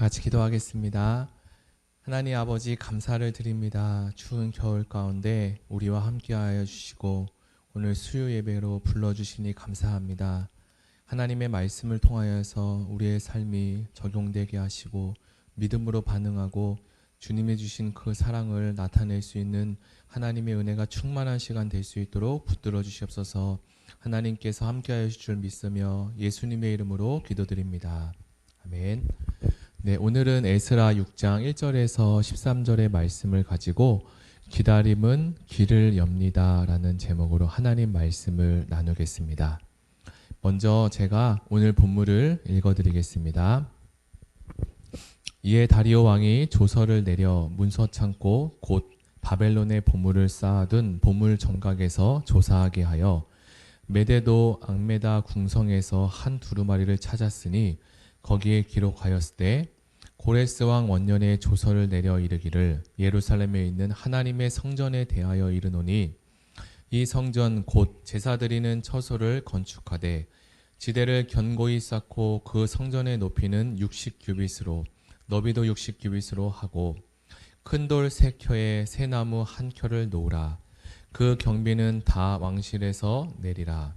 같이 기도하겠습니다. 하나님 아버지 감사를 드립니다. 추운 겨울 가운데 우리와 함께하여 주시고 오늘 수요 예배로 불러주시니 감사합니다. 하나님의 말씀을 통하여서 우리의 삶이 적용되게 하시고 믿음으로 반응하고 주님이 주신 그 사랑을 나타낼 수 있는 하나님의 은혜가 충만한 시간 될 수 있도록 붙들어 주시옵소서. 하나님께서 함께하여 주실 줄 믿으며 예수님의 이름으로 기도드립니다. 아멘. 네, 오늘은 에스라 6장 1절에서 13절의 말씀을 가지고 기다림은 길을 엽니다 라는 제목으로 하나님 말씀을 나누겠습니다. 먼저 제가 오늘 본문을 읽어드리겠습니다. 이에 다리오 왕이 조서를 내려 문서 창고 곧 바벨론의 보물을 쌓아둔 보물 정각에서 조사하게 하여 메데도 앙메다 궁성에서 한 두루마리를 찾았으니 거기에 기록하였을 때 고레스 왕 원년에 조서를 내려 이르기를 예루살렘에 있는 하나님의 성전에 대하여 이르노니 이 성전 곧 제사 드리는 처소를 건축하되 지대를 견고히 쌓고 그 성전의 높이는 60규빗으로 너비도 60규빗으로 하고 큰 돌 3켜에 새 나무 1켜를 놓으라. 그 경비는 다 왕실에서 내리라.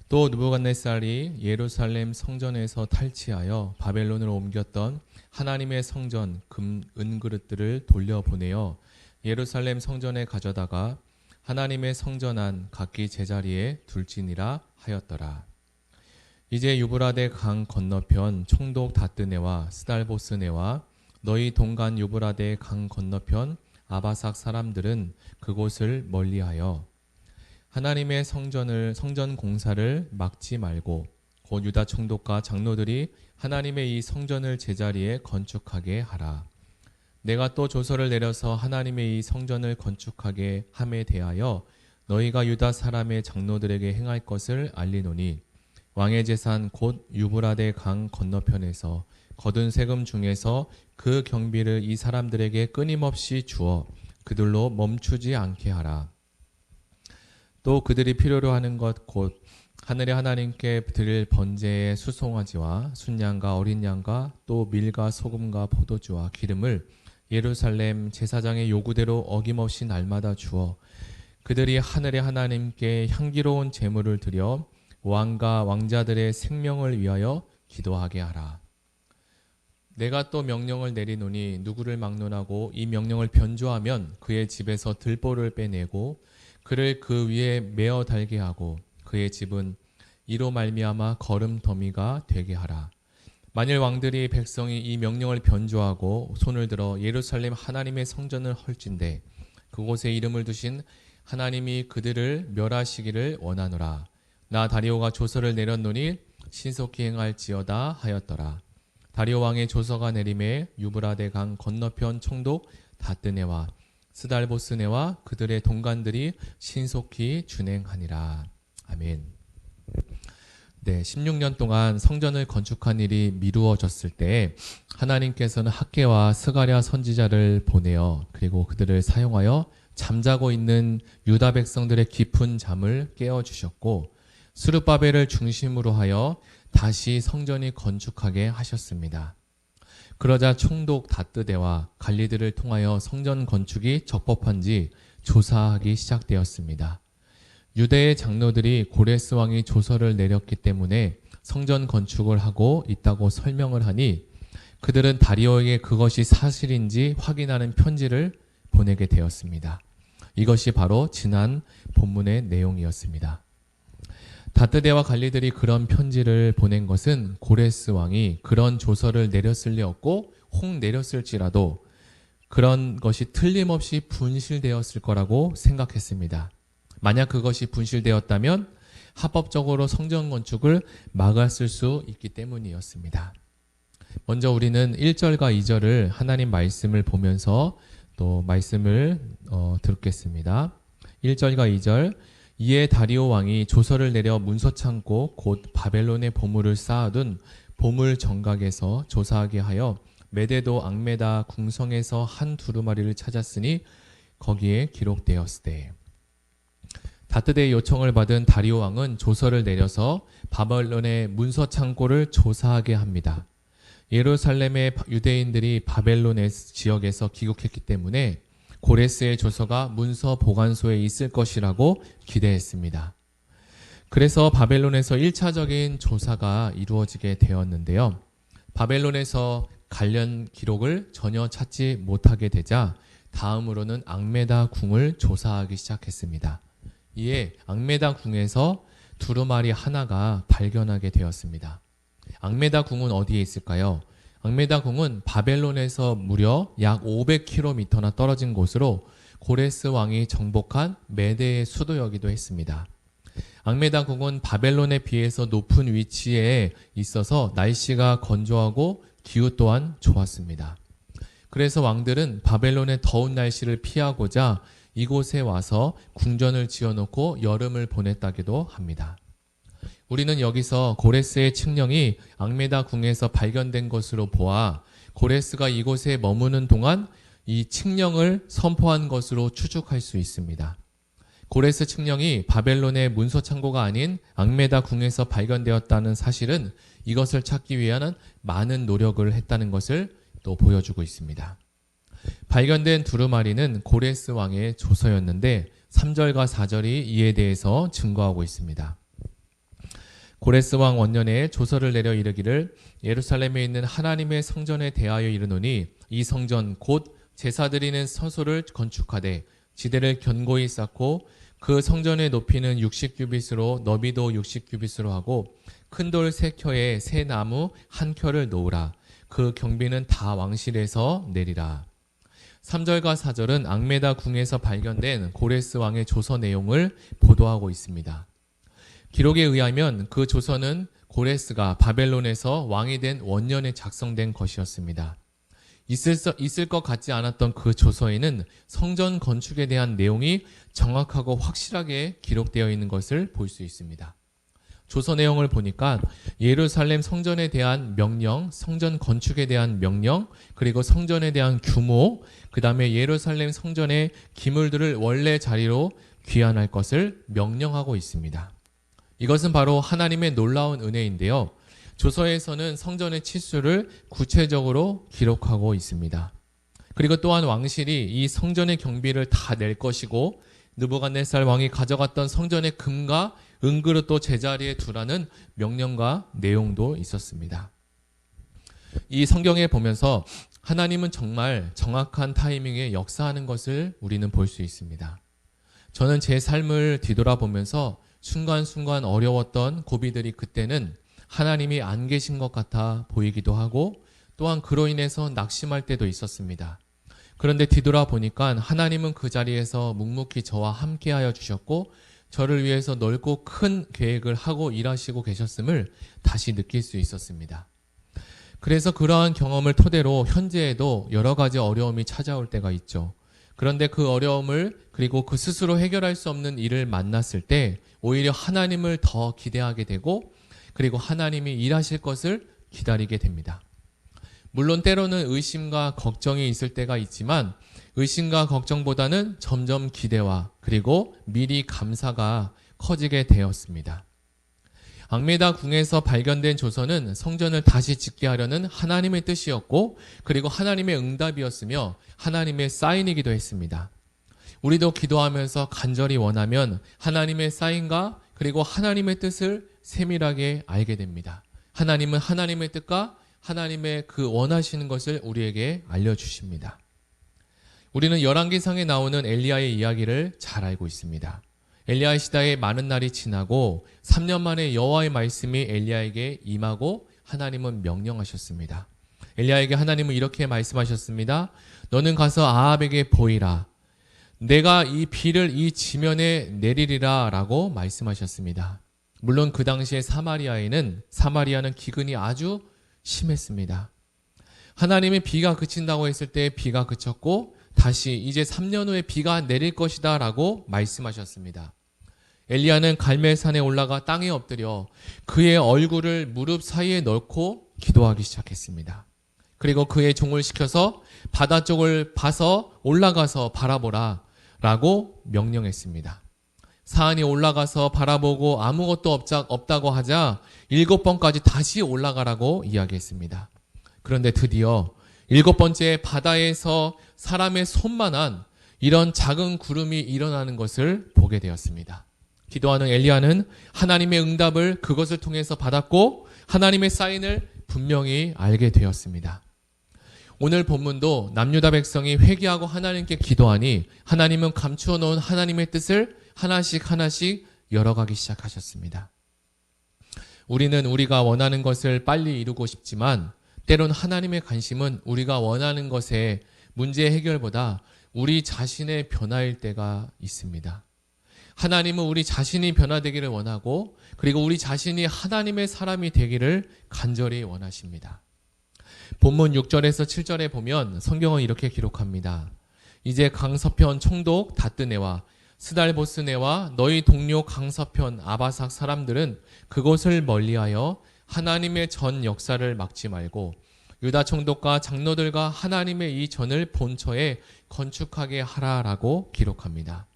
또 느부갓네살이 예루살렘 성전에서 탈취하여 바벨론으로 옮겼던 하나님의 성전 금 은그릇들을 돌려보내어 예루살렘 성전에 가져다가 하나님의 성전 안 각기 제자리에 둘지니라 하였더라. 이제 유브라데 강 건너편 총독 다뜨네와 스달보스네와 너희 동간 유브라데 강 건너편 아바삭 사람들은 그곳을 멀리하여 하나님의 성전 공사를 막지 말고 곧 유다 총독과 장로들이 하나님의 이 성전을 제자리에 건축하게 하라. 내가 또 조서를 내려서 하나님의 이 성전을 건축하게 함에 대하여 너희가 유다 사람의 장로들에게 행할 것을 알리노니 왕의 재산 곧 유브라데 강 건너편에서 거둔 세금 중에서 그 경비를 이 사람들에게 끊임없이 주어 그들로 멈추지 않게 하라. 또 그들이 필요로 하는 것 곧 하늘의 하나님께 드릴 번제의 수송아지와 순양과 어린 양과 또 밀과 소금과 포도주와 기름을 예루살렘 제사장의 요구대로 어김없이 날마다 주어 그들이 하늘의 하나님께 향기로운 제물을 드려 왕과 왕자들의 생명을 위하여 기도하게 하라. 내가 또 명령을 내리노니 누구를 막론하고 이 명령을 변조하면 그의 집에서 들보를 빼내고 그를 그 위에 메어 달게 하고 그의 집은 이로 말미암아 거름 더미가 되게 하라. 만일 왕들이 백성이 이 명령을 변조하고 손을 들어 예루살렘 하나님의 성전을 헐진대 그곳에 이름을 두신 하나님이 그들을 멸하시기를 원하노라. 나 다리오가 조서를 내렸노니 신속히 행할지어다 하였더라. 다리오 왕의 조서가 내림에 유브라데 강 건너편 총독 다뜨네와 스달보스네와 그들의 동관들이 신속히 준행하니라. 아멘. 네, 16년 동안 성전을 건축한 일이 미루어졌을 때 하나님께서는 학개와 스가랴 선지자를 보내어 그리고 그들을 사용하여 잠자고 있는 유다 백성들의 깊은 잠을 깨워주셨고 스룹바벨을 중심으로 하여 다시 성전이 건축하게 하셨습니다. 그러자 총독 다뜨대와 관리들을 통하여 성전 건축이 적법한지 조사하기 시작되었습니다. 유대의 장로들이 고레스 왕이 조서를 내렸기 때문에 성전 건축을 하고 있다고 설명을 하니 그들은 다리오에게 그것이 사실인지 확인하는 편지를 보내게 되었습니다. 이것이 바로 지난 본문의 내용이었습니다. 다뜨대와 관리들이 그런 편지를 보낸 것은 고레스 왕이 그런 조서를 내렸을 리 없고 혹 내렸을지라도 그런 것이 틀림없이 분실되었을 거라고 생각했습니다. 만약 그것이 분실되었다면 합법적으로 성전 건축을 막았을 수 있기 때문이었습니다. 먼저 우리는 1절과 2절을 하나님 말씀을 보면서 또 말씀을 듣겠습니다. 1절과 2절 이에 다리오 왕이 조서를 내려 문서 창고 곧 바벨론의 보물을 쌓아둔 보물 정각에서 조사하게 하여 메데도 앙메다 궁성에서 한 두루마리를 찾았으니 거기에 기록되었으되 다뜨대의 요청을 받은 다리오 왕은 조서를 내려서 바벨론의 문서 창고를 조사하게 합니다. 예루살렘의 유대인들이 바벨론 지역에서 귀국했기 때문에 고레스의 조서가 문서 보관소에 있을 것이라고 기대했습니다. 그래서 바벨론에서 1차적인 조사가 이루어지게 되었는데요. 바벨론에서 관련 기록을 전혀 찾지 못하게 되자 다음으로는 앙메다 궁을 조사하기 시작했습니다. 이에 앙메다 궁에서 두루마리 하나가 발견하게 되었습니다. 앙메다 궁은 어디에 있을까요? 앙메다 궁은 바벨론에서 무려 약 500km나 떨어진 곳으로 고레스 왕이 정복한 메대의 수도이기도 했습니다. 앙메다 궁은 바벨론에 비해서 높은 위치에 있어서 날씨가 건조하고 기후 또한 좋았습니다. 그래서 왕들은 바벨론의 더운 날씨를 피하고자 이곳에 와서 궁전을 지어놓고 여름을 보냈다기도 합니다. 우리는 여기서 고레스의 칙령이 앙메다 궁에서 발견된 것으로 보아 고레스가 이곳에 머무는 동안 이 칙령을 선포한 것으로 추측할 수 있습니다. 고레스 칙령이 바벨론의 문서 창고가 아닌 앙메다 궁에서 발견되었다는 사실은 이것을 찾기 위한 많은 노력을 했다는 것을 또 보여주고 있습니다. 발견된 두루마리는 고레스 왕의 조서였는데 3절과 4절이 이에 대해서 증거하고 있습니다. 고레스 왕 원년에 조서를 내려 이르기를 예루살렘에 있는 하나님의 성전에 대하여 이르노니 이 성전 곧 제사 드리는 서소를 건축하되 지대를 견고히 쌓고 그 성전의 높이는 60규빗으로 너비도 60규빗으로 하고 큰 돌 3켜에 새 나무 1켜를 놓으라. 그 경비는 다 왕실에서 내리라. 3절과 4절은 앙메다 궁에서 발견된 고레스 왕의 조서 내용을 보도하고 있습니다. 기록에 의하면 그 조서는 고레스가 바벨론에서 왕이 된 원년에 작성된 것이었습니다. 있을 것 같지 않았던 그 조서에는 성전 건축에 대한 내용이 정확하고 확실하게 기록되어 있는 것을 볼 수 있습니다. 조서 내용을 보니까 예루살렘 성전에 대한 명령, 성전 건축에 대한 명령, 그리고 성전에 대한 규모, 그 다음에 예루살렘 성전의 기물들을 원래 자리로 귀환할 것을 명령하고 있습니다. 이것은 바로 하나님의 놀라운 은혜인데요. 조서에서는 성전의 치수를 구체적으로 기록하고 있습니다. 그리고 또한 왕실이 이 성전의 경비를 다 낼 것이고 느부갓네살 왕이 가져갔던 성전의 금과 은그릇도 제자리에 두라는 명령과 내용도 있었습니다. 이 성경에 보면서 하나님은 정말 정확한 타이밍에 역사하는 것을 우리는 볼 수 있습니다. 저는 제 삶을 뒤돌아보면서 순간순간 어려웠던 고비들이 그때는 하나님이 안 계신 것 같아 보이기도 하고 또한 그로 인해서 낙심할 때도 있었습니다. 그런데 뒤돌아보니까 하나님은 그 자리에서 묵묵히 저와 함께하여 주셨고 저를 위해서 넓고 큰 계획을 하고 일하시고 계셨음을 다시 느낄 수 있었습니다. 그래서 그러한 경험을 토대로 현재에도 여러 가지 어려움이 찾아올 때가 있죠. 그런데 그 어려움을 그리고 그 스스로 해결할 수 없는 일을 만났을 때 오히려 하나님을 더 기대하게 되고 그리고 하나님이 일하실 것을 기다리게 됩니다. 물론 때로는 의심과 걱정이 있을 때가 있지만 의심과 걱정보다는 점점 기대와 그리고 미리 감사가 커지게 되었습니다. 앙메다 궁에서 발견된 조서는 성전을 다시 짓게 하려는 하나님의 뜻이었고 그리고 하나님의 응답이었으며 하나님의 사인이기도 했습니다. 우리도 기도하면서 간절히 원하면 하나님의 사인과 그리고 하나님의 뜻을 세밀하게 알게 됩니다. 하나님은 하나님의 뜻과 하나님의 그 원하시는 것을 우리에게 알려주십니다. 우리는 열왕기상에 나오는 엘리야의 이야기를 잘 알고 있습니다. 엘리야의 시대에 많은 날이 지나고 3년 만에 여호와의 말씀이 엘리야에게 임하고 하나님은 명령하셨습니다. 엘리야에게 하나님은 이렇게 말씀하셨습니다. 너는 가서 아합에게 보이라. 내가 이 비를 이 지면에 내리리라 라고 말씀하셨습니다. 물론 그 당시에 사마리아는 기근이 아주 심했습니다. 하나님이 비가 그친다고 했을 때 비가 그쳤고 다시 이제 3년 후에 비가 내릴 것이다 라고 말씀하셨습니다. 엘리야는 갈멜산에 올라가 땅에 엎드려 그의 얼굴을 무릎 사이에 넣고 기도하기 시작했습니다. 그리고 그의 종을 시켜서 바다 쪽을 봐서 올라가서 바라보라 라고 명령했습니다. 사안이 올라가서 바라보고 아무것도 없다고 하자 7번까지 다시 올라가라고 이야기했습니다. 그런데 드디어 7번째 바다에서 사람의 손만한 이런 작은 구름이 일어나는 것을 보게 되었습니다. 기도하는 엘리야는 하나님의 응답을 그것을 통해서 받았고 하나님의 사인을 분명히 알게 되었습니다. 오늘 본문도 남유다 백성이 회개하고 하나님께 기도하니 하나님은 감추어 놓은 하나님의 뜻을 하나씩 하나씩 열어가기 시작하셨습니다. 우리는 우리가 원하는 것을 빨리 이루고 싶지만 때론 하나님의 관심은 우리가 원하는 것의 문제 해결보다 우리 자신의 변화일 때가 있습니다. 하나님은 우리 자신이 변화되기를 원하고 그리고 우리 자신이 하나님의 사람이 되기를 간절히 원하십니다. 본문 6절에서 7절에 보면 성경은 이렇게 기록합니다. 이제 강서편 총독 다뜨네와 스달보스네와 너희 동료 강서편 아바삭 사람들은 그곳을 멀리하여 하나님의 전 역사를 막지 말고 유다 총독과 장로들과 하나님의 이 전을 본처에 건축하게 하라라고 기록합니다.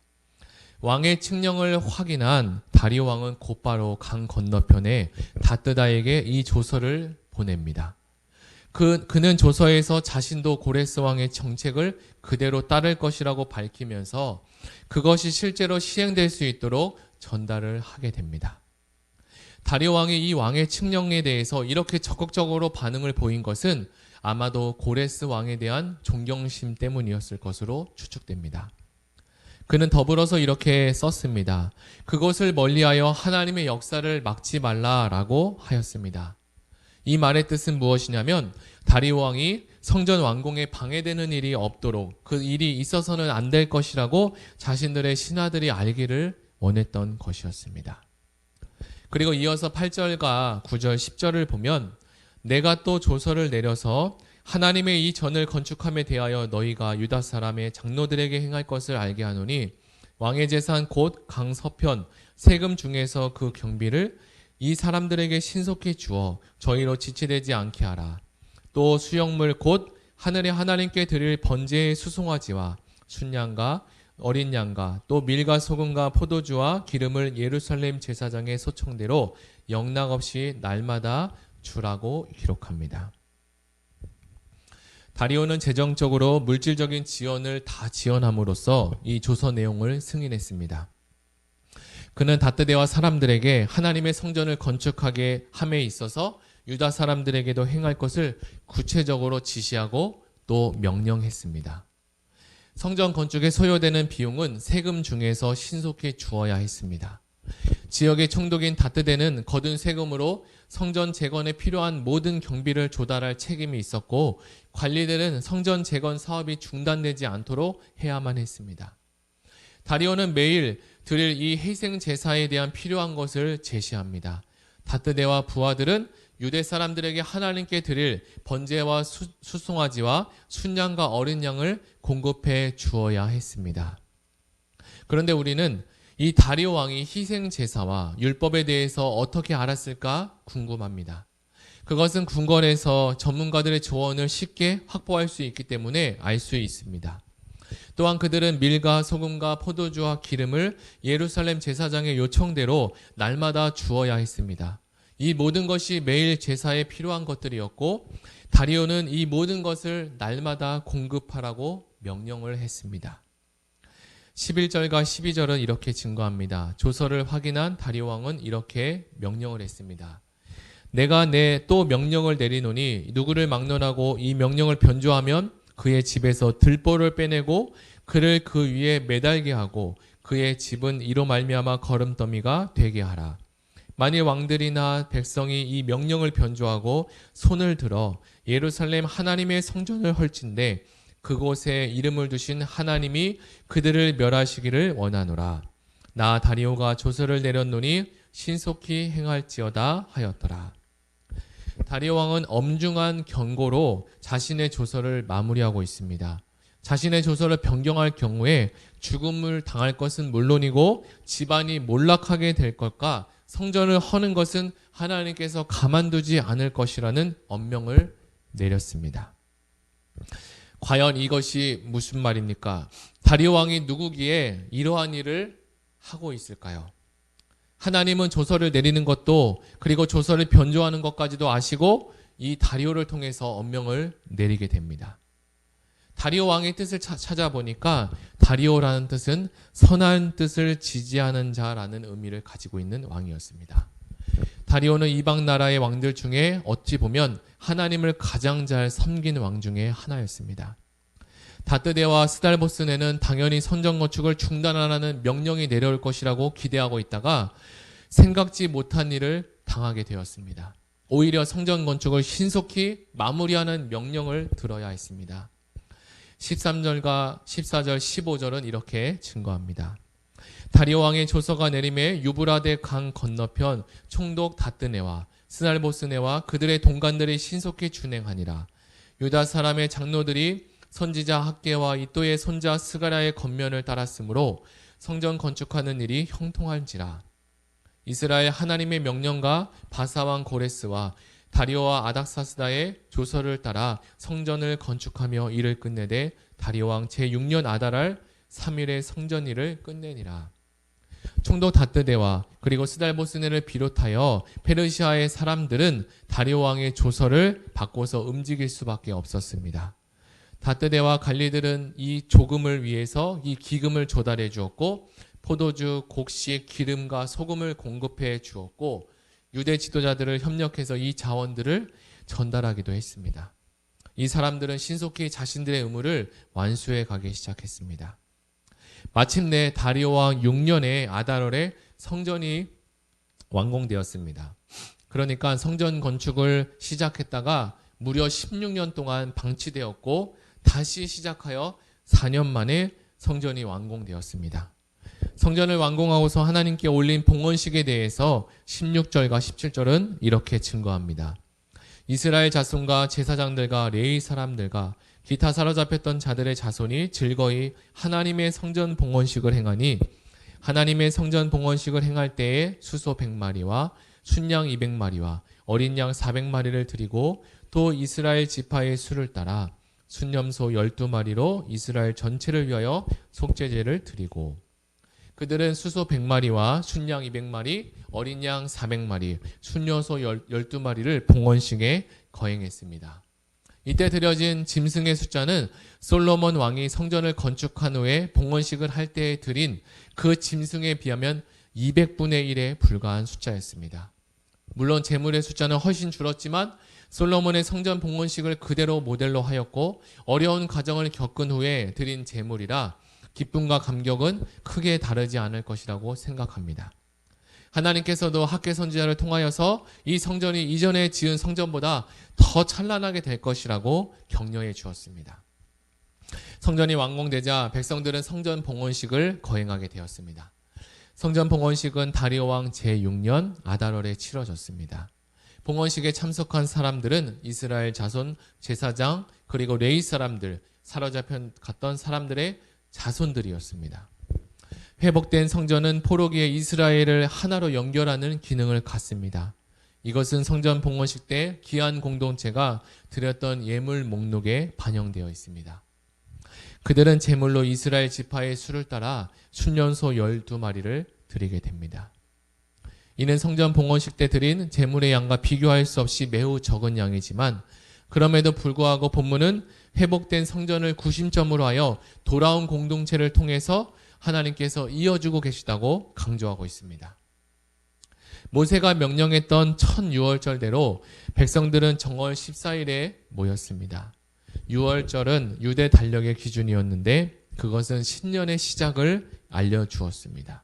왕의 칙령을 확인한 다리오 왕은 곧바로 강 건너편에 다뜨다에게 이 조서를 보냅니다. 그는 조서에서 자신도 고레스 왕의 정책을 그대로 따를 것이라고 밝히면서 그것이 실제로 시행될 수 있도록 전달을 하게 됩니다. 다리오 왕이 이 왕의 칙령에 대해서 이렇게 적극적으로 반응을 보인 것은 아마도 고레스 왕에 대한 존경심 때문이었을 것으로 추측됩니다. 그는 더불어서 이렇게 썼습니다. 그것을 멀리하여 하나님의 역사를 막지 말라라고 하였습니다. 이 말의 뜻은 무엇이냐면 다리오 왕이 성전 완공에 방해되는 일이 없도록 그 일이 있어서는 안 될 것이라고 자신들의 신하들이 알기를 원했던 것이었습니다. 그리고 이어서 8절과 9절, 10절을 보면 내가 또 조서를 내려서 하나님의 이 전을 건축함에 대하여 너희가 유다 사람의 장로들에게 행할 것을 알게 하노니 왕의 재산 곧 강서편 세금 중에서 그 경비를 이 사람들에게 신속히 주어 저희로 지체되지 않게 하라. 또 수령물 곧 하늘의 하나님께 드릴 번제의 수송아지와 순양과 어린 양과 또 밀과 소금과 포도주와 기름을 예루살렘 제사장의 소청대로 영락없이 날마다 주라고 기록합니다. 다리오는 재정적으로 물질적인 지원을 다 지원함으로써 이 조서 내용을 승인했습니다. 그는 다뜨대와 사람들에게 하나님의 성전을 건축하게 함에 있어서 유다 사람들에게도 행할 것을 구체적으로 지시하고 또 명령했습니다. 성전 건축에 소요되는 비용은 세금 중에서 신속히 주어야 했습니다. 지역의 총독인 다뜨대는 거둔 세금으로 성전 재건에 필요한 모든 경비를 조달할 책임이 있었고 관리들은 성전 재건 사업이 중단되지 않도록 해야만 했습니다. 다리오는 매일 드릴 이 희생 제사에 대한 필요한 것을 제시합니다. 다뜨대와 부하들은 유대 사람들에게 하나님께 드릴 번제와 수송아지와 순양과 어린 양을 공급해 주어야 했습니다. 그런데 우리는 이 다리오 왕이 희생 제사와 율법에 대해서 어떻게 알았을까 궁금합니다. 그것은 궁궐에서 전문가들의 조언을 쉽게 확보할 수 있기 때문에 알 수 있습니다. 또한 그들은 밀과 소금과 포도주와 기름을 예루살렘 제사장의 요청대로 날마다 주어야 했습니다. 이 모든 것이 매일 제사에 필요한 것들이었고 다리오는 이 모든 것을 날마다 공급하라고 명령을 했습니다. 11절과 12절은 이렇게 증거합니다. 조서를 확인한 다리오 왕은 이렇게 명령을 했습니다. 내가 내 또 명령을 내리노니 누구를 막론하고 이 명령을 변조하면 그의 집에서 들보를 빼내고 그를 그 위에 매달게 하고 그의 집은 이로 말미암아 거름더미가 되게 하라. 만일 왕들이나 백성이 이 명령을 변조하고 손을 들어 예루살렘 하나님의 성전을 헐진대 그곳에 이름을 두신 하나님이 그들을 멸하시기를 원하노라. 나 다리오가 조서를 내렸노니 신속히 행할지어다 하였더라. 다리오 왕은 엄중한 경고로 자신의 조서를 마무리하고 있습니다. 자신의 조서를 변경할 경우에 죽음을 당할 것은 물론이고 집안이 몰락하게 될 것과 성전을 허는 것은 하나님께서 가만두지 않을 것이라는 엄명을 내렸습니다. 과연 이것이 무슨 말입니까? 다리오 왕이 누구기에 이러한 일을 하고 있을까요? 하나님은 조서를 내리는 것도 그리고 조서를 변조하는 것까지도 아시고 이 다리오를 통해서 엄명을 내리게 됩니다. 다리오 왕의 뜻을 찾아보니까 다리오라는 뜻은 선한 뜻을 지지하는 자라는 의미를 가지고 있는 왕이었습니다. 다리오는 이방 나라의 왕들 중에 어찌 보면 하나님을 가장 잘 섬긴 왕 중에 하나였습니다. 다뜨대와 스달보스네는 당연히 성전 건축을 중단하라는 명령이 내려올 것이라고 기대하고 있다가 생각지 못한 일을 당하게 되었습니다. 오히려 성전 건축을 신속히 마무리하는 명령을 들어야 했습니다. 13절과 14절, 15절은 이렇게 증거합니다. 다리오 왕의 조서가 내림에 유브라데 강 건너편 총독 다뜨네와 스달보스네와 그들의 동관들이 신속히 준행하니라. 유다 사람의 장로들이 선지자 학개와 이또의 손자 스가랴의 겉면을 따랐으므로 성전 건축하는 일이 형통한지라. 이스라엘 하나님의 명령과 바사왕 고레스와 다리오와 아닥사스다의 조서를 따라 성전을 건축하며 일을 끝내되 다리오 왕 제6년 아달할 3일의 성전 일을 끝내니라. 총독 다뜨대와 그리고 스달보스네를 비롯하여 페르시아의 사람들은 다리오 왕의 조서를 바꿔서 움직일 수밖에 없었습니다. 다뜨대와 갈리들은 이 조금을 위해서 이 기금을 조달해 주었고 포도주, 곡식, 기름과 소금을 공급해 주었고 유대 지도자들을 협력해서 이 자원들을 전달하기도 했습니다. 이 사람들은 신속히 자신들의 의무를 완수해 가기 시작했습니다. 마침내 다리오 왕 6년에 아달월에 성전이 완공되었습니다. 그러니까 성전 건축을 시작했다가 무려 16년 동안 방치되었고 다시 시작하여 4년 만에 성전이 완공되었습니다. 성전을 완공하고서 하나님께 올린 봉헌식에 대해서 16절과 17절은 이렇게 증거합니다. 이스라엘 자손과 제사장들과 레위 사람들과 기타 사로잡혔던 자들의 자손이 즐거이 하나님의 성전 봉헌식을 행하니 하나님의 성전 봉헌식을 행할 때에 수소 100마리와 순양 200마리와 어린 양 400마리를 드리고 또 이스라엘 지파의 수를 따라 순염소 12마리로 이스라엘 전체를 위하여 속죄제를 드리고 그들은 수소 100마리와 순양 200마리, 어린 양 400마리, 순여소 12마리를 봉헌식에 거행했습니다. 이때 드려진 짐승의 숫자는 솔로몬 왕이 성전을 건축한 후에 봉헌식을 할 때에 드린 그 짐승에 비하면 200분의 1에 불과한 숫자였습니다. 물론 제물의 숫자는 훨씬 줄었지만 솔로몬의 성전 봉헌식을 그대로 모델로 하였고 어려운 과정을 겪은 후에 드린 제물이라 기쁨과 감격은 크게 다르지 않을 것이라고 생각합니다. 하나님께서도 학개 선지자를 통하여서 이 성전이 이전에 지은 성전보다 더 찬란하게 될 것이라고 격려해 주었습니다. 성전이 완공되자 백성들은 성전 봉헌식을 거행하게 되었습니다. 성전 봉헌식은 다리오 왕 제6년 아달월에 치러졌습니다. 봉헌식에 참석한 사람들은 이스라엘 자손 제사장 그리고 레위 사람들, 사로잡혀 갔던 사람들의 자손들이었습니다. 회복된 성전은 포로기의 이스라엘을 하나로 연결하는 기능을 갖습니다. 이것은 성전 봉헌식 때 기한 공동체가 드렸던 예물 목록에 반영되어 있습니다. 그들은 제물로 이스라엘 지파의 수를 따라 순년소 12마리를 드리게 됩니다. 이는 성전 봉헌식 때 드린 제물의 양과 비교할 수 없이 매우 적은 양이지만 그럼에도 불구하고 본문은 회복된 성전을 구심점으로 하여 돌아온 공동체를 통해서 하나님께서 이어주고 계시다고 강조하고 있습니다. 모세가 명령했던 첫 유월절대로 백성들은 정월 14일에 모였습니다. 유월절은 유대 달력의 기준이었는데 그것은 신년의 시작을 알려주었습니다.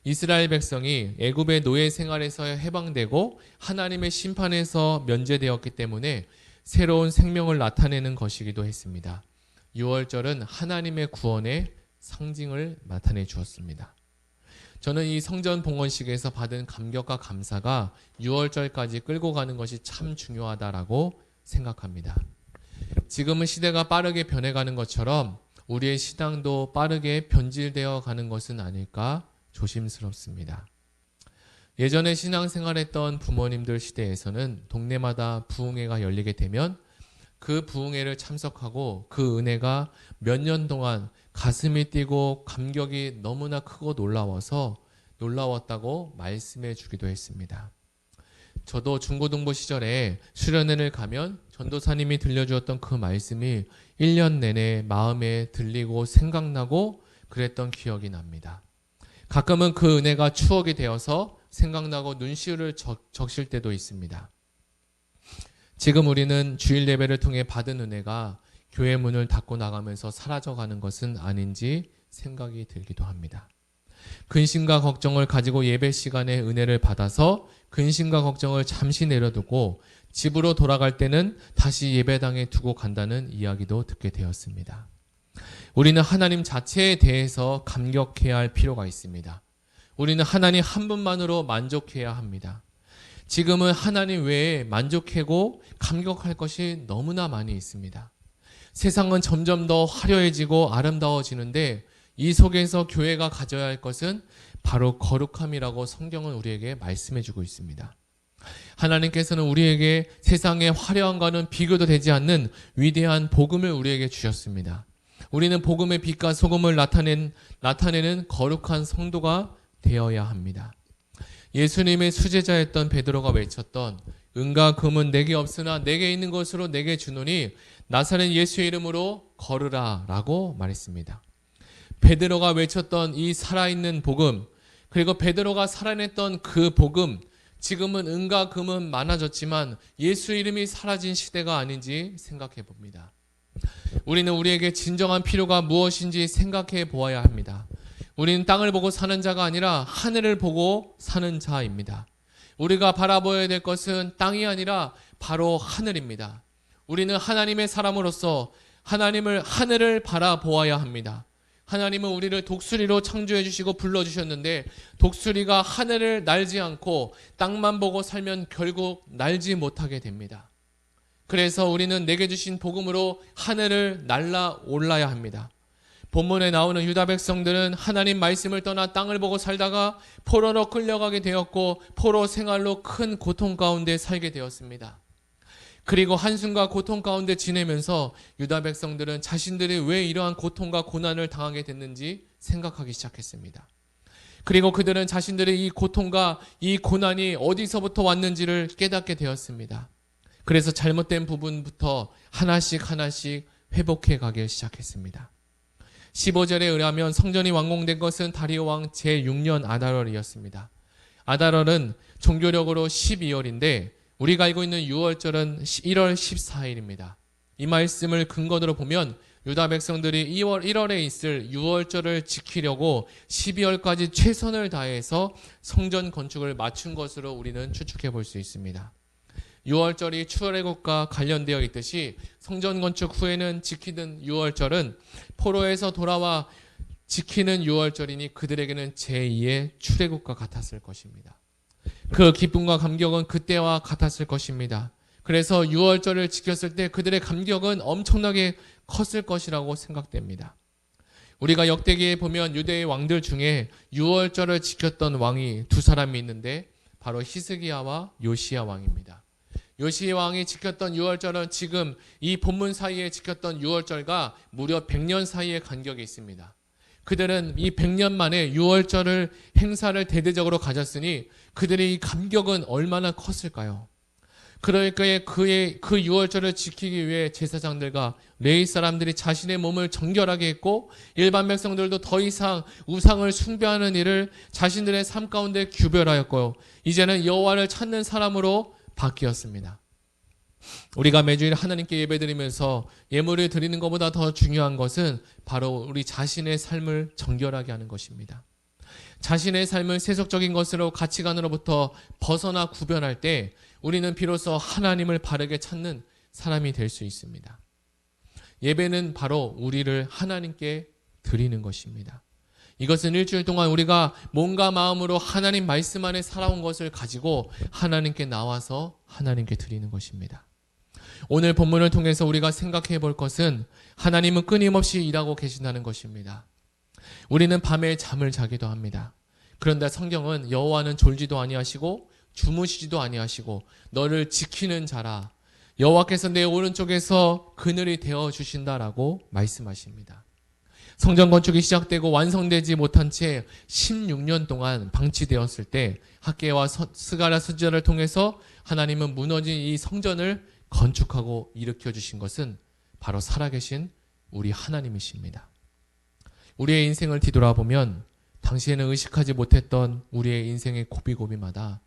이스라엘 백성이 애굽의 노예 생활에서 해방되고 하나님의 심판에서 면제되었기 때문에 새로운 생명을 나타내는 것이기도 했습니다. 유월절은 하나님의 구원의 상징을 나타내 주었습니다. 저는 이 성전 봉헌식에서 받은 감격과 감사가 유월절까지 끌고 가는 것이 참 중요하다라고 생각합니다. 지금은 시대가 빠르게 변해가는 것처럼 우리의 신앙도 빠르게 변질되어 가는 것은 아닐까 조심스럽습니다. 예전에 신앙생활했던 부모님들 시대에서는 동네마다 부흥회가 열리게 되면 그 부흥회를 참석하고 그 은혜가 몇 년 동안 가슴이 뛰고 감격이 너무나 크고 놀라웠다고 말씀해 주기도 했습니다. 저도 중고등부 시절에 수련회를 가면 전도사님이 들려주었던 그 말씀이 1년 내내 마음에 들리고 생각나고 그랬던 기억이 납니다. 가끔은 그 은혜가 추억이 되어서 생각나고 눈시울을 적실 때도 있습니다. 지금 우리는 주일 예배를 통해 받은 은혜가 교회 문을 닫고 나가면서 사라져가는 것은 아닌지 생각이 들기도 합니다. 근심과 걱정을 가지고 예배 시간에 은혜를 받아서 근심과 걱정을 잠시 내려두고 집으로 돌아갈 때는 다시 예배당에 두고 간다는 이야기도 듣게 되었습니다. 우리는 하나님 자체에 대해서 감격해야 할 필요가 있습니다. 우리는 하나님 한 분만으로 만족해야 합니다. 지금은 하나님 외에 만족하고 감격할 것이 너무나 많이 있습니다. 세상은 점점 더 화려해지고 아름다워지는데 이 속에서 교회가 가져야 할 것은 바로 거룩함이라고 성경은 우리에게 말씀해주고 있습니다. 하나님께서는 우리에게 세상의 화려함과는 비교도 되지 않는 위대한 복음을 우리에게 주셨습니다. 우리는 복음의 빛과 소금을 나타내는 거룩한 성도가 되어야 합니다. 예수님의 수제자였던 베드로가 외쳤던 은과 금은 내게 없으나 내게 있는 것으로 내게 주노니 나사렛 예수의 이름으로 걸으라 라고 말했습니다. 베드로가 외쳤던 이 살아있는 복음, 그리고 베드로가 살아냈던 그 복음, 지금은 은과 금은 많아졌지만 예수 이름이 사라진 시대가 아닌지 생각해 봅니다. 우리는 우리에게 진정한 필요가 무엇인지 생각해 보아야 합니다. 우리는 땅을 보고 사는 자가 아니라 하늘을 보고 사는 자입니다. 우리가 바라보아야 될 것은 땅이 아니라 바로 하늘입니다. 우리는 하나님의 사람으로서 하늘을 바라보아야 합니다. 하나님은 우리를 독수리로 창조해 주시고 불러주셨는데 독수리가 하늘을 날지 않고 땅만 보고 살면 결국 날지 못하게 됩니다. 그래서 우리는 내게 주신 복음으로 하늘을 날아 올라야 합니다. 본문에 나오는 유다 백성들은 하나님 말씀을 떠나 땅을 보고 살다가 포로로 끌려가게 되었고 포로 생활로 큰 고통 가운데 살게 되었습니다. 그리고 한숨과 고통 가운데 지내면서 유다 백성들은 자신들이 왜 이러한 고통과 고난을 당하게 됐는지 생각하기 시작했습니다. 그리고 그들은 자신들의 이 고통과 이 고난이 어디서부터 왔는지를 깨닫게 되었습니다. 그래서 잘못된 부분부터 하나씩 회복해 가기 시작했습니다. 15절에 의하면 성전이 완공된 것은 다리오 왕 제6년 아달월이었습니다. 아달월은 종교력으로 12월인데 우리가 알고 있는 6월절은 1월 14일입니다. 이 말씀을 근거로 보면 유다 백성들이 1월에 있을 6월절을 지키려고 12월까지 최선을 다해서 성전 건축을 마친 것으로 우리는 추측해 볼 수 있습니다. 6월절이 출애굽과 관련되어 있듯이 성전 건축 후에는 지키던 6월절은 포로에서 돌아와 지키는 6월절이니 그들에게는 제2의 출애굽과 같았을 것입니다. 그 기쁨과 감격은 그때와 같았을 것입니다. 그래서 6월절을 지켰을 때 그들의 감격은 엄청나게 컸을 것이라고 생각됩니다. 우리가 역대기에 보면 유대의 왕들 중에 6월절을 지켰던 왕이 두 사람이 있는데 바로 히스기야와 요시야 왕입니다. 요시야 왕이 지켰던 6월절은 지금 이 본문 사이에 지켰던 6월절과 무려 100년 사이의 간격이 있습니다. 그들은 이 100년 만에 6월절을 행사를 대대적으로 가졌으니 그들의 이 감격은 얼마나 컸을까요? 그러니까 그 6월절을 지키기 위해 제사장들과 레위 사람들이 자신의 몸을 정결하게 했고 일반 백성들도 더 이상 우상을 숭배하는 일을 자신들의 삶 가운데 규별하였고요. 이제는 여호와를 찾는 사람으로 바뀌었습니다. 우리가 매주일 하나님께 예배드리면서 예물을 드리는 것보다 더 중요한 것은 바로 우리 자신의 삶을 정결하게 하는 것입니다. 자신의 삶을 세속적인 것으로 가치관으로부터 벗어나 구별할 때 우리는 비로소 하나님을 바르게 찾는 사람이 될 수 있습니다. 예배는 바로 우리를 하나님께 드리는 것입니다. 이것은 일주일 동안 우리가 몸과 마음으로 하나님 말씀 안에 살아온 것을 가지고 하나님께 나와서 하나님께 드리는 것입니다. 오늘 본문을 통해서 우리가 생각해 볼 것은 하나님은 끊임없이 일하고 계신다는 것입니다. 우리는 밤에 잠을 자기도 합니다. 그런데 성경은 여호와는 졸지도 아니하시고 주무시지도 아니하시고 너를 지키는 자라 여호와께서 내 오른쪽에서 그늘이 되어 주신다라고 말씀하십니다. 성전 건축이 시작되고 완성되지 못한 채 16년 동안 방치되었을 때 학개와 스가랴 선지자를 통해서 하나님은 무너진 이 성전을 건축하고 일으켜 주신 것은 바로 살아계신 우리 하나님이십니다. 우리의 인생을 뒤돌아보면 당시에는 의식하지 못했던 우리의 인생의 고비고비마다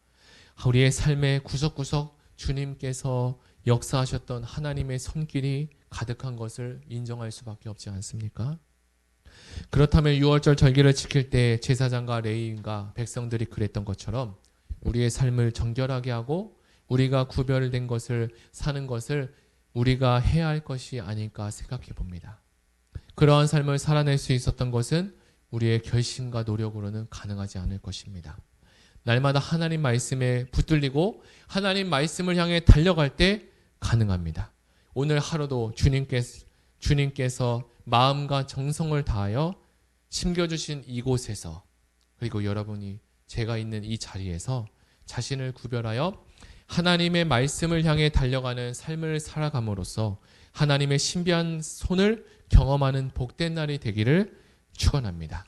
우리의 삶의 구석구석 주님께서 역사하셨던 하나님의 손길이 가득한 것을 인정할 수밖에 없지 않습니까? 그렇다면 6월절 절기를 지킬 때 제사장과 레위인과 백성들이 그랬던 것처럼 우리의 삶을 정결하게 하고 우리가 구별된 것을 사는 것을 우리가 해야 할 것이 아닐까 생각해 봅니다. 그러한 삶을 살아낼 수 있었던 것은 우리의 결심과 노력으로는 가능하지 않을 것입니다. 날마다 하나님 말씀에 붙들리고 하나님 말씀을 향해 달려갈 때 가능합니다. 오늘 하루도 주님께서 마음과 정성을 다하여 심겨주신 이곳에서 그리고 여러분이 제가 있는 이 자리에서 자신을 구별하여 하나님의 말씀을 향해 달려가는 삶을 살아감으로써 하나님의 신비한 손을 경험하는 복된 날이 되기를 축원합니다.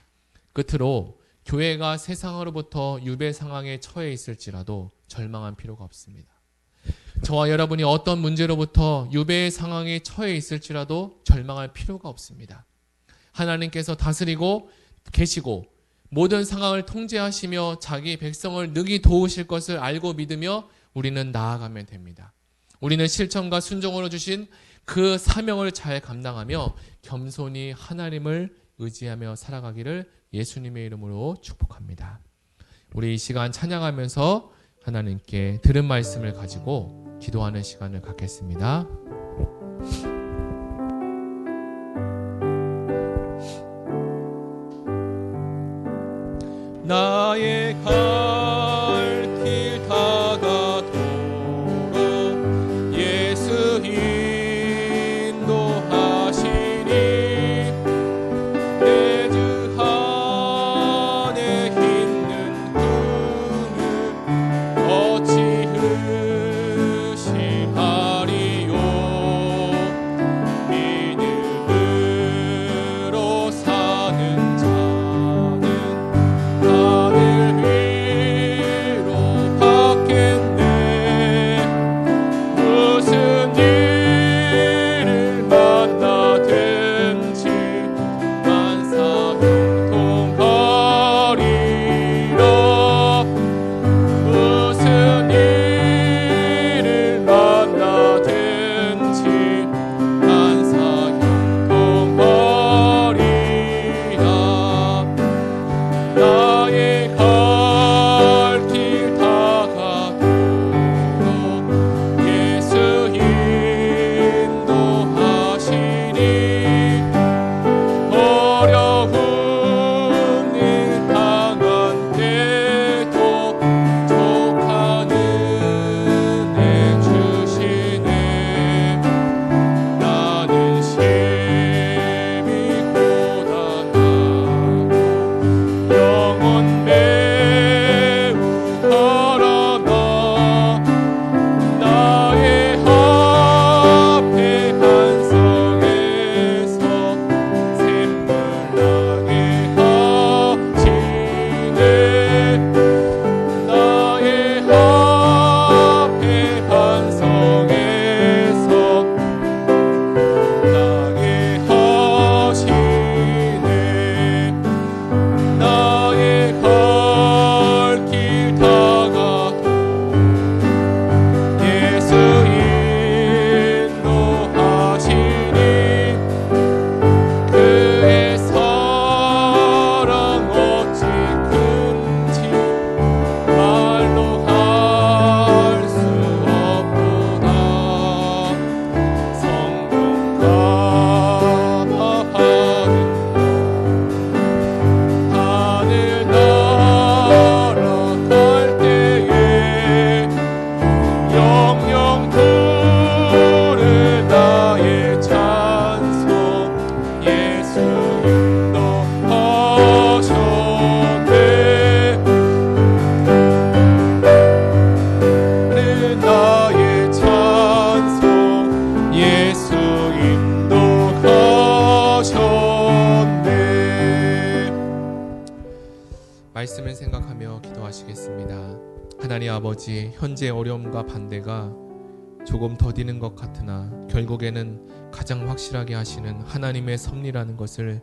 끝으로 교회가 세상으로부터 유배 상황에 처해 있을지라도 절망한 필요가 없습니다. 저와 여러분이 어떤 문제로부터 유배의 상황에 처해 있을지라도 절망할 필요가 없습니다. 하나님께서 다스리고 계시고 모든 상황을 통제하시며 자기 백성을 능히 도우실 것을 알고 믿으며 우리는 나아가면 됩니다. 우리는 실천과 순종으로 주신 그 사명을 잘 감당하며 겸손히 하나님을 의지하며 살아가기를 예수님의 이름으로 축복합니다. 우리 이 시간 찬양하면서 하나님께 들은 말씀을 가지고 기도하는 시간을 갖겠습니다. 나의 갈 길 다가도록 예수 인도하시니 내 주 안에 있는 꿈을 어찌 의심하리요. 말씀을 생각하며 기도하시겠습니다. 하나님 아버지, 현재 어려움과 반대가 조금 더디는 것 같으나 결국에는 가장 확실하게 하시는 하나님의 섭리라는 것을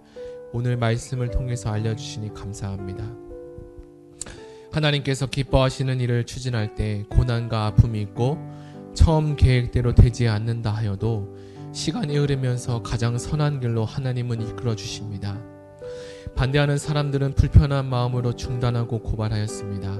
오늘 말씀을 통해서 알려주시니 감사합니다. 하나님께서 기뻐하시는 일을 추진할 때 고난과 아픔이 있고 처음 계획대로 되지 않는다 하여도 시간이 흐르면서 가장 선한 길로 하나님은 이끌어 주십니다. 반대하는 사람들은 불편한 마음으로 중단하고 고발하였습니다.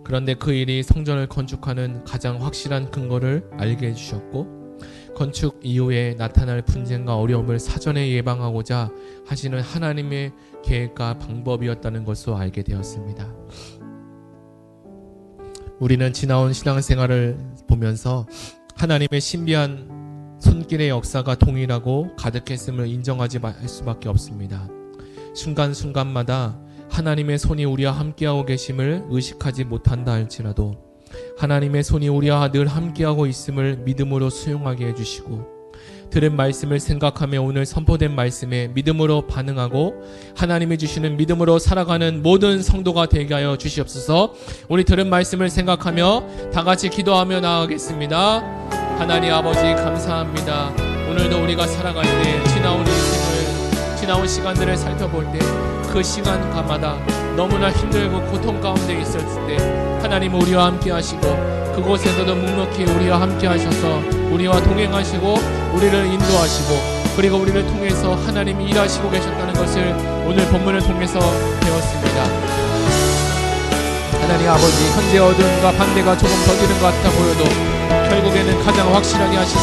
그런데 그 일이 성전을 건축하는 가장 확실한 근거를 알게 해주셨고 건축 이후에 나타날 분쟁과 어려움을 사전에 예방하고자 하시는 하나님의 계획과 방법이었다는 것을 알게 되었습니다. 우리는 지나온 신앙생활을 보면서 하나님의 신비한 손길의 역사가 동일하고 가득했음을 인정하지 말 수밖에 없습니다. 순간순간마다 하나님의 손이 우리와 함께하고 계심을 의식하지 못한다 할지라도 하나님의 손이 우리와 늘 함께하고 있음을 믿음으로 수용하게 해주시고 들은 말씀을 생각하며 오늘 선포된 말씀에 믿음으로 반응하고 하나님이 주시는 믿음으로 살아가는 모든 성도가 되게 하여 주시옵소서. 우리 들은 말씀을 생각하며 다 같이 기도하며 나아가겠습니다. 하나님 아버지 감사합니다. 오늘도 우리가 살아갈 때 지나온 인생을 지나온 시간들을 살펴볼 때 그 시간마다 너무나 힘들고 고통 가운데 있었을 때 하나님은 우리와 함께 하시고 그곳에서도 묵묵히 우리와 함께 하셔서 우리와 동행하시고 우리를 인도하시고 그리고 우리를 통해서 하나님이 일하시고 계셨다는 것을 오늘 본문을 통해서 배웠습니다. 하나님 아버지, 현재 어둠과 반대가 조금 더디는 것 같아 보여도 결국에는 가장 확실하게 하시는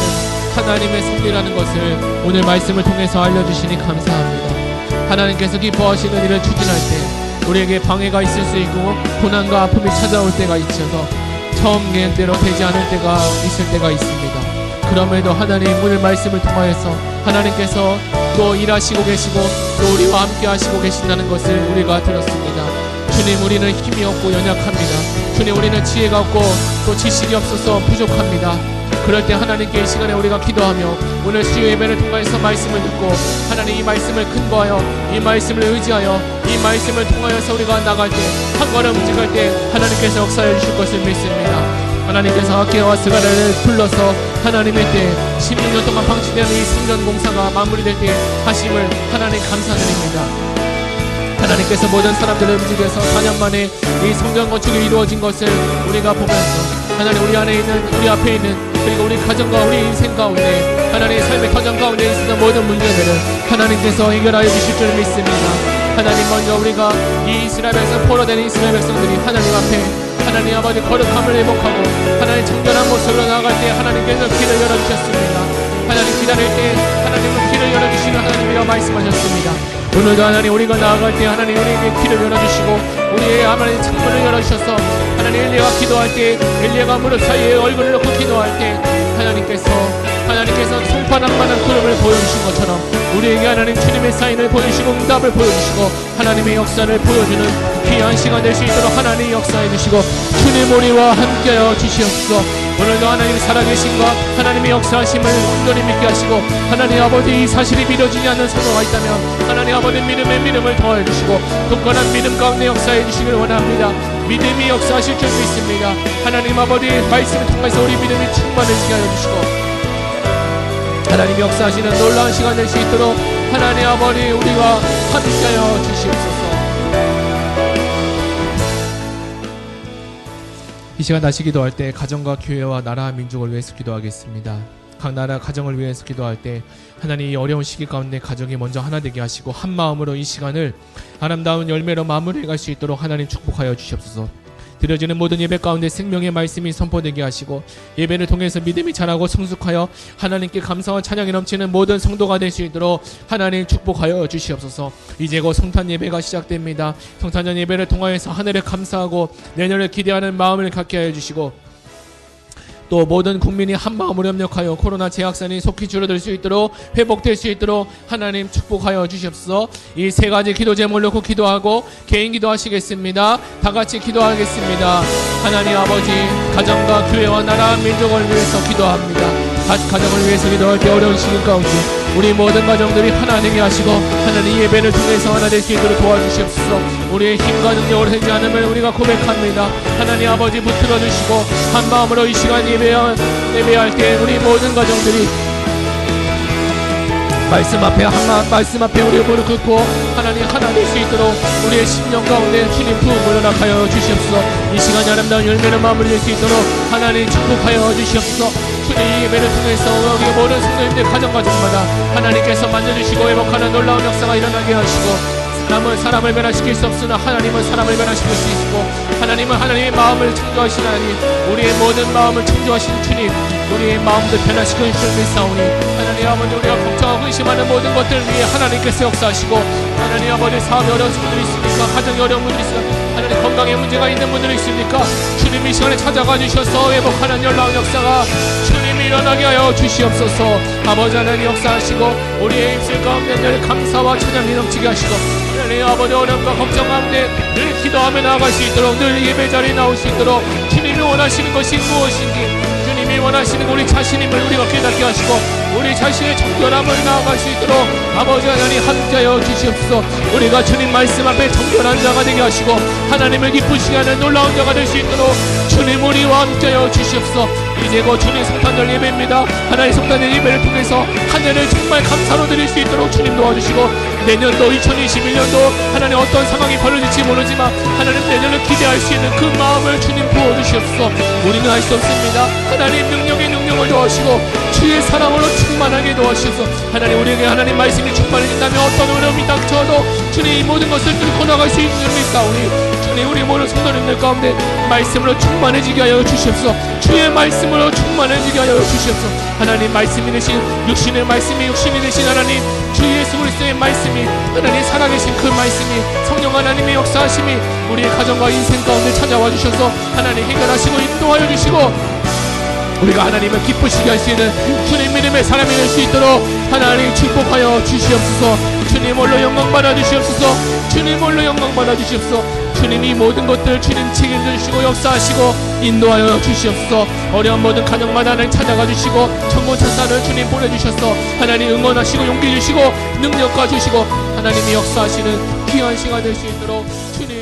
하나님의 섭리라는 것을 오늘 말씀을 통해서 알려주시니 감사합니다. 하나님께서 기뻐하시는 일을 추진할 때 우리에게 방해가 있을 수 있고 고난과 아픔이 찾아올 때가 있어서 처음 계획대로 되지 않을 때가 있을 때가 있습니다. 그럼에도 하나님 오늘 말씀을 통하여서 하나님께서 또 일하시고 계시고 또 우리와 함께 하시고 계신다는 것을 우리가 들었습니다. 주님, 우리는 힘이 없고 연약합니다. 주님, 우리는 지혜가 없고 또 지식이 없어서 부족합니다. 그럴 때 하나님께 이 시간에 우리가 기도하며 오늘 수요 예배를 통해서 말씀을 듣고 하나님 이 말씀을 근거하여 이 말씀을 의지하여 이 말씀을 통하여서 우리가 나갈 때 한 걸음 움직일 때 하나님께서 역사해 주실 것을 믿습니다. 하나님께서 아케와 스가랴를 불러서 하나님의 때 16년 동안 방치되는 이 성전 공사가 마무리될 때 하심을 하나님 감사드립니다. 하나님께서 모든 사람들을 움직여서 4년 만에 이 성전 건축이 이루어진 것을 우리가 보면서 하나님 우리 안에 있는 우리 앞에 있는 그리고 우리 가정과 우리 인생 가운데 하나님의 삶의 터전 가운데 있는 모든 문제들을 하나님께서 해결하여 주실 줄 믿습니다. 하나님, 먼저 우리가 이 이스라엘 백성 포로된 이스라엘 백성들이 하나님 앞에 하나님 아버지 거룩함을 회복하고 하나님 정결한 모습으로 나아갈 때 하나님께서 길을 열어주셨습니다. 하나님 기다릴 때 하나님은 길을 열어주시는 하나님이라고 말씀하셨습니다. 오늘도 하나님 우리가 나아갈 때 하나님 우리에게 길을 열어주시고 우리의 하나님 창문을 열어주셔서 하나님 엘리야가 기도할 때 엘리야가 무릎 사이에 얼굴을 놓고 기도할 때 하나님께서 송파랑만한 구름을 보여주신 것처럼 우리에게 하나님 주님의 사인을 보여주시고 응답을 보여주시고 하나님의 역사를 보여주는 귀한 시간 될 수 있도록 하나님 역사해 주시고 주님 우리와 함께하여 주시옵소서. 오늘도 하나님 살아계신과 하나님의 역사하심을 온전히 믿게 하시고 하나님 아버지 이 사실이 믿어지지 않는 성도가 있다면 하나님 아버지 믿음에 믿음을 더해 주시고 굳건한 믿음 가운데 역사해 주시길 원합니다. 믿음이 역사하실 줄 믿습니다. 하나님 아버지 말씀을 통해서 우리 믿음이 충만해지게 하여 주시고 하나님 역사하시는 놀라운 시간 될 수 있도록 하나님 아버지 우리가 함께하여 주시옵소서. 이 시간 다시 기도할 때 가정과 교회와 나라 민족을 위해서 기도하겠습니다. 각 나라 가정을 위해서 기도할 때 하나님 이 어려운 시기 가운데 가정이 먼저 하나 되게 하시고 한 마음으로 이 시간을 아름다운 열매로 마무리해 갈 수 있도록 하나님 축복하여 주시옵소서. 드려지는 모든 예배 가운데 생명의 말씀이 선포되게 하시고 예배를 통해서 믿음이 자라고 성숙하여 하나님께 감사와 찬양이 넘치는 모든 성도가 될 수 있도록 하나님 축복하여 주시옵소서. 이제 곧 성탄 예배가 시작됩니다. 성탄절 예배를 통하여서 하늘을 감사하고 내년을 기대하는 마음을 갖게 하여 주시고 또 모든 국민이 한 마음으로 협력하여 코로나 재확산이 속히 줄어들 수 있도록 회복될 수 있도록 하나님 축복하여 주시옵소서. 이 세 가지 기도 제목을 놓고 기도하고 개인 기도하시겠습니다. 다 같이 기도하겠습니다. 하나님 아버지 가정과 교회와 나라 민족을 위해서 기도합니다. 가정을 위해서 기도할 때 어려운 시기 가운데 우리 모든 가정들이 하나 되게 하시고 하나님 예배를 통해서 하나 될 수 있도록 도와주시옵소서. 우리의 힘과 능력을 되지 않으면 우리가 고백합니다. 하나님 아버지 붙들어 주시고 한 마음으로 이 시간 예배할 때 우리 모든 가정들이 말씀 앞에 우리의 무릎 꿇고 하나님 하나 될 수 있도록 우리의 심령 가운데 주님 부음을 허락하여 주시옵소서. 이 시간이 아름다운 열매를 마무리할 수 있도록 하나님 축복하여 주시옵소서. 주님 이 예배를 통해서 여기 모든 성도님들 가정마다 하나님께서 만져주시고 회복하는 놀라운 역사가 일어나게 하시고 사람을 변화시킬 수 없으나 하나님은 사람을 변화시킬 수 있고 하나님은 하나님의 마음을 창조하시는 하나님, 우리의 모든 마음을 창조하시는 주님, 우리의 마음도 변화시켜 주실 믿사오니 하나님 아버지 우리가 걱정하고 의심하는 모든 것들을 위해 하나님께서 역사하시고 하나님 아버지 사업이 어려운 분들이 있습니까? 가정이 어려운 분들이 있습니까? 하나님 건강에 문제가 있는 분들이 있습니까? 주님 이 시간에 찾아가 주셔서 회복하는 놀라운 역사가 주님이 일어나게 하여 주시옵소서. 아버지 하나님 역사하시고 우리의 입술 가운데 늘 감사와 찬양이 넘치게 하시고 하나님 아버지 어려움과 걱정 가운데 늘 기도하며 나아갈 수 있도록 늘 예배 자리에 나올 수 있도록 주님이 원하시는 것이 무엇인지 주님이 원하시는 우리 자신임을 우리가 깨닫게 하시고 우리 자신의 정결함을 나아갈 수 있도록 아버지 하나님 함께하여 주시옵소서. 우리가 주님 말씀 앞에 정결한 자가 되게 하시고 하나님을 기쁘시게 하는 놀라운 자가 될 수 있도록 주님 우리와 함께하여 주시옵소서. 이제 곧 주님 성탄절 예배입니다. 하나님 성탄절 예배를 통해서 한 해를 정말 감사로 드릴 수 있도록 주님 도와주시고 내년도 2021년도 하나님 어떤 상황이 벌어질지 모르지만 하나님 내년을 기대할 수 있는 그 마음을 주님 부어주시옵소서. 우리는 할 수 없습니다. 하나님 능력의 능력을 도와주시고 주의 사랑으로 충만하게 도와주셔서 하나님 우리에게 하나님 말씀이 충만해진다면 어떤 어려움이 닥쳐도 주님 이 모든 것을 뚫고 나갈 수 있습니까? 주님 우리 모든 성도님들 가운데 말씀으로 충만해지게 하여 주시옵소서. 주의 말씀으로 충만해지게 하여 주시옵소서. 하나님 말씀이 되신 육신의 말씀이 육신이 되신 하나님 주 예수 그리스도의 말씀이 하나님 살아계신 그 말씀이 성령 하나님의 역사하심이 우리의 가정과 인생 가운데 찾아와 주셔서 하나님 해결하시고 인도하여 주시고 우리가 하나님을 기쁘시게 할 수 있는 주님 믿음의 사람이 될 수 있도록 하나님 축복하여 주시옵소서. 주님 홀로 영광 받아 주시옵소서. 주님 홀로 영광 받아 주시옵소서. 주님이 모든 것들을 주님 책임져 주시고 역사하시고 인도하여 주시옵소서. 어려운 모든 가정마다 하나님 찾아가 주시고 천군 천사를 주님 보내주셔서 하나님 응원하시고 용기 주시고 능력과 주시고 하나님이 역사하시는 귀한 시간 될 수 있도록 주님